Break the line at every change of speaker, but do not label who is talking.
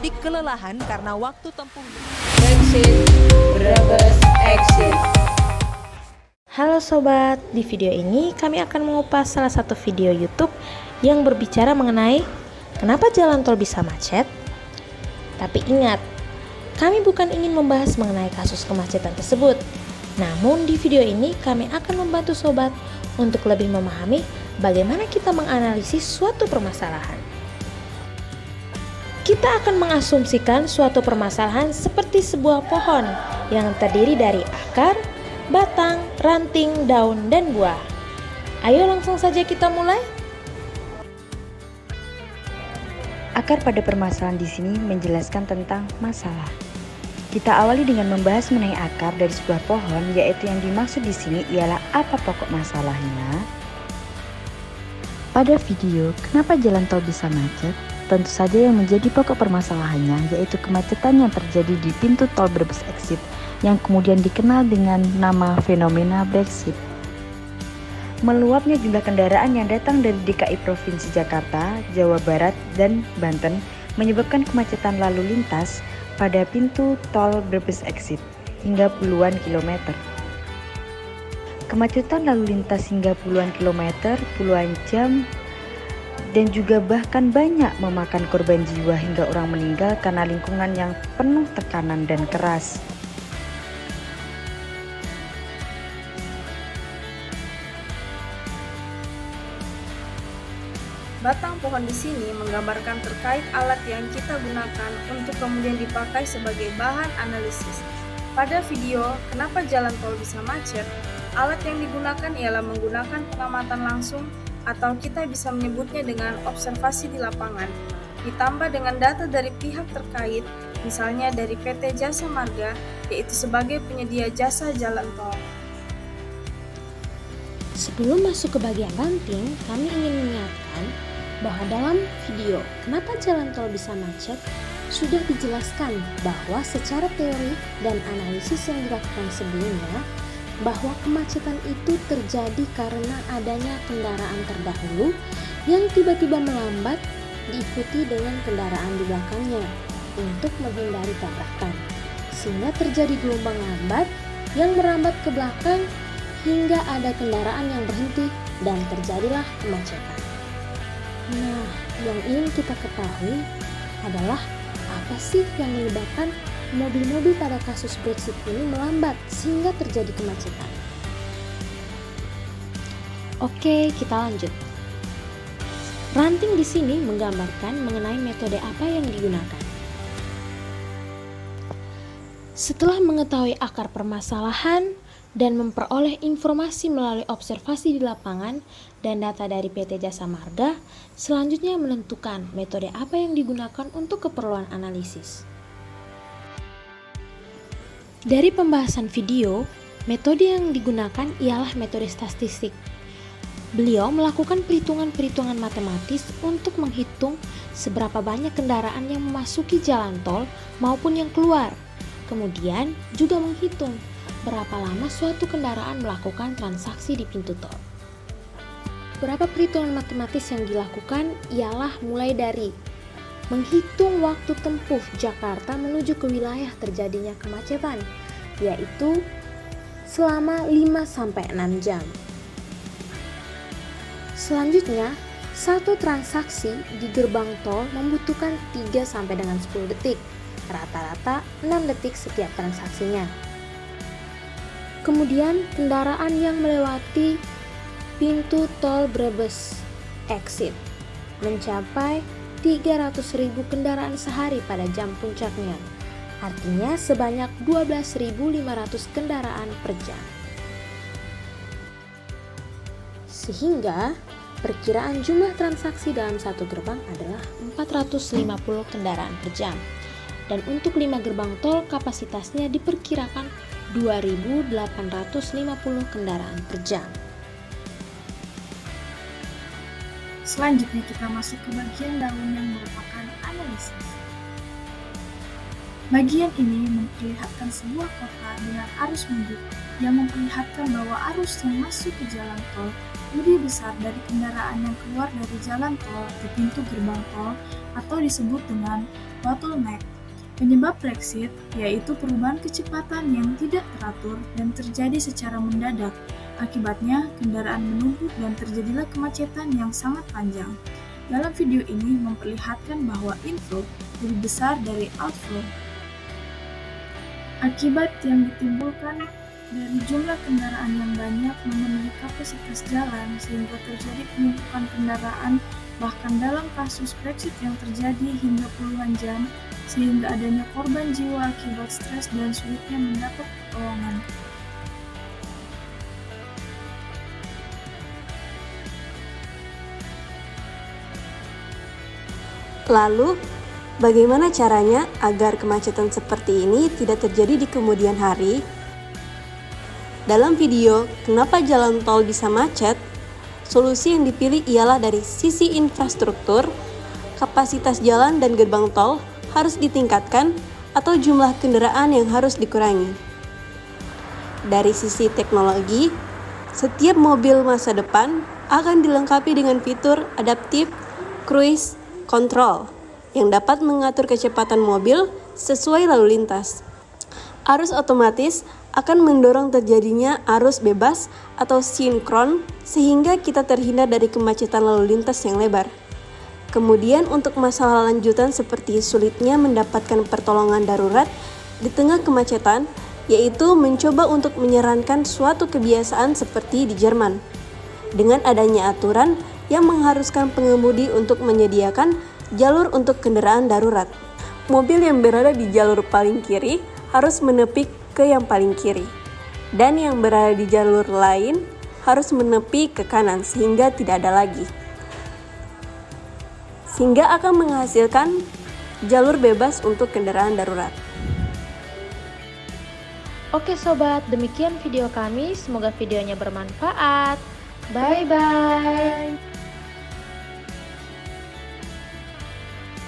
pemudik kelelahan karena waktu tempuh.
Exit Brebes Exit.
Halo sobat, di video ini kami akan mengupas salah satu video YouTube yang berbicara mengenai kenapa jalan tol bisa macet. Tapi ingat, kami bukan ingin membahas mengenai kasus kemacetan tersebut. Namun di video ini kami akan membantu sobat untuk lebih memahami bagaimana kita menganalisis suatu permasalahan. Kita akan mengasumsikan suatu permasalahan seperti sebuah pohon yang terdiri dari akar, batang, ranting, daun, dan buah. Ayo langsung saja kita mulai.
Akar pada permasalahan di sini menjelaskan tentang masalah. Kita awali dengan membahas mengenai akar dari sebuah pohon, yaitu yang dimaksud di sini ialah apa pokok masalahnya. Pada video, kenapa jalan tol bisa macet? Tentu saja yang menjadi pokok permasalahannya yaitu kemacetan yang terjadi di pintu tol Brebes Exit yang kemudian dikenal dengan nama fenomena Brexit. Meluapnya jumlah kendaraan yang datang dari DKI Provinsi Jakarta, Jawa Barat, dan Banten menyebabkan kemacetan lalu lintas pada pintu tol Brebes Exit hingga puluhan kilometer. Kemacetan lalu lintas hingga puluhan kilometer, puluhan jam, dan juga bahkan banyak memakan korban jiwa hingga orang meninggal karena lingkungan yang penuh tekanan dan keras.
Batang pohon di sini menggambarkan terkait alat yang kita gunakan untuk kemudian dipakai sebagai bahan analisis. Pada video, kenapa jalan tol bisa macet? Alat yang digunakan ialah menggunakan pengamatan langsung atau kita bisa menyebutnya dengan observasi di lapangan, ditambah dengan data dari pihak terkait, misalnya dari PT Jasa Marga, yaitu sebagai penyedia jasa jalan tol.
Sebelum masuk ke bagian ranting, kami ingin mengingatkan bahwa dalam video kenapa jalan tol bisa macet sudah dijelaskan bahwa secara teori dan analisis yang dilakukan sebelumnya bahwa kemacetan itu terjadi karena adanya kendaraan terdahulu yang tiba-tiba melambat diikuti dengan kendaraan di belakangnya untuk menghindari tabrakan, sehingga terjadi gelombang lambat yang merambat ke belakang hingga ada kendaraan yang berhenti dan terjadilah kemacetan. Nah, yang ingin kita ketahui adalah apa sih yang menyebabkan mobil-mobil pada kasus Brexit ini melambat sehingga terjadi kemacetan. Oke, kita lanjut. Ranting di sini menggambarkan mengenai metode apa yang digunakan. Setelah mengetahui akar permasalahan dan memperoleh informasi melalui observasi di lapangan dan data dari PT Jasa Marga, selanjutnya menentukan metode apa yang digunakan untuk keperluan analisis. Dari pembahasan video, metode yang digunakan ialah metode statistik. Beliau melakukan perhitungan-perhitungan matematis untuk menghitung seberapa banyak kendaraan yang memasuki jalan tol maupun yang keluar. Kemudian juga menghitung berapa lama suatu kendaraan melakukan transaksi di pintu tol. Beberapa perhitungan matematis yang dilakukan ialah mulai dari menghitung waktu tempuh Jakarta menuju ke wilayah terjadinya kemacetan, yaitu selama 5-6 jam. Selanjutnya, satu transaksi di gerbang tol membutuhkan 3-10 detik, rata-rata 6 detik setiap transaksinya. Kemudian, kendaraan yang melewati pintu tol Brebes Exit mencapai 300.000 kendaraan sehari pada jam puncaknya, artinya sebanyak 12.500 kendaraan per jam. Sehingga perkiraan jumlah transaksi dalam satu gerbang adalah 450 kendaraan per jam. Dan untuk 5 gerbang tol kapasitasnya diperkirakan 2.850 kendaraan per jam.
Selanjutnya kita masuk ke bagian daun yang merupakan analisis. Bagian ini memperlihatkan sebuah kota dengan arus mudik yang memperlihatkan bahwa arus yang masuk ke jalan tol lebih besar dari kendaraan yang keluar dari jalan tol di pintu gerbang tol atau disebut dengan bottleneck. Penyebab Brexit yaitu perubahan kecepatan yang tidak teratur dan terjadi secara mendadak. Akibatnya, kendaraan menumpuk dan terjadilah kemacetan yang sangat panjang. Dalam video ini memperlihatkan bahwa inflow lebih besar dari outflow. Akibat yang ditimbulkan dari jumlah kendaraan yang banyak memenuhi kapasitas jalan sehingga terjadi penumpukan kendaraan, bahkan dalam kasus Brexit yang terjadi hingga puluhan jam, sehingga adanya korban jiwa akibat stres dan sulitnya mendapat pertolongan.
Lalu, bagaimana caranya agar kemacetan seperti ini tidak terjadi di kemudian hari? Dalam video "Kenapa Jalan Tol Bisa Macet?", solusi yang dipilih ialah dari sisi infrastruktur, kapasitas jalan dan gerbang tol harus ditingkatkan atau jumlah kendaraan yang harus dikurangi. Dari sisi teknologi, setiap mobil masa depan akan dilengkapi dengan fitur adaptive cruise control yang dapat mengatur kecepatan mobil sesuai lalu lintas. Arus otomatis akan mendorong terjadinya arus bebas atau sinkron sehingga kita terhindar dari kemacetan lalu lintas yang lebar. Kemudian untuk masalah lanjutan seperti sulitnya mendapatkan pertolongan darurat di tengah kemacetan, yaitu mencoba untuk menyarankan suatu kebiasaan seperti di Jerman. Dengan adanya aturan yang mengharuskan pengemudi untuk menyediakan jalur untuk kendaraan darurat. Mobil yang berada di jalur paling kiri harus menepi ke yang paling kiri, dan yang berada di jalur lain harus menepi ke kanan sehingga tidak ada lagi. Sehingga akan menghasilkan jalur bebas untuk kendaraan darurat.
Oke sobat, demikian video kami. Semoga videonya bermanfaat. Bye-bye.